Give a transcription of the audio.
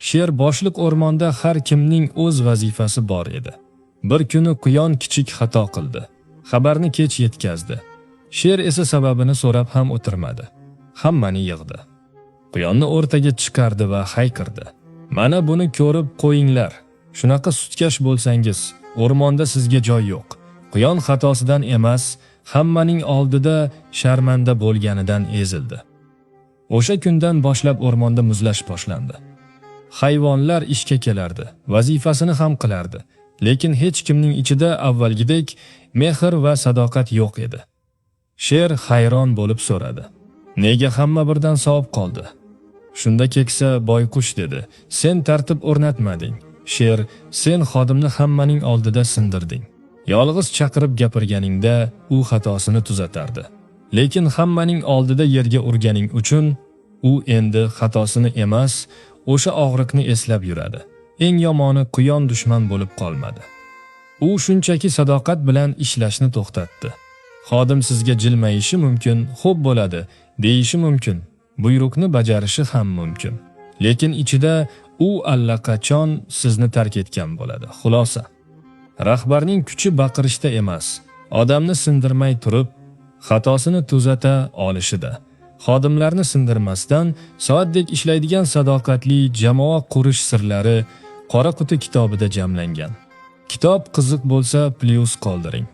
Sher boshliq o'rmonda har kimning o'z vazifasi bor edi. Bir kuni Quyon kichik xato qildi. Xabarni kech yetkazdi. Sher esa sababini so'rab ham o'tirmadi. Hammani yig'di. Quyonni o'rtaga chiqardi va hayqirdi. Mana buni ko'rib qo'yinglar. Shunaqa sutkash bo'lsangiz, o'rmonda sizga joy yo'q. Quyon xatosidan emas, hammaning oldida sharmanda bo'lganidan ezildi. O'sha kundan boshlab o'rmonda muzlash boshlandi. Hayvonlar ishga kelardi, vazifasini ham qilardi, lekin hech kimning ichida avvalgidek mehr va sadoqat yo'q edi. Sher hayron bo'lib so'radi: "Nega hamma birdan sovib qoldi?" Shunda keksa boyqush dedi: "Sen tartib o'rnatmading. Sher, sen xodimni hammaning oldida sindirding. Yolg'iz chaqirib gapirganingda u xatosini tuzatardi. Lekin hammaning oldida yerga urganing uchun u endi xatosini emas, o'sha og'riqni eslab yuradi. Eng yomoni Quyon dushman bo'lib qolmadi. U shunchaki sadoqat bilan ishlashni to'xtatdi. Xodim sizga jilmayishi mumkin, xo'p bo'ladi, deyishi mumkin, buyruqni bajarishi ham mumkin. Lekin ichida u allaqachon sizni tark etgan bo'ladi. Xulosa: rahbarning kuchi baqirishda emas, odamni sindirmay turib, xatosini tuzata olishida. Xodimlarni sindirmasdan soatdek ishlaydigan sadoqatli jamoa qurish sirlari Qora quti kitobida jamlangan. Kitob qiziq bo'lsa, plyus qoldiring.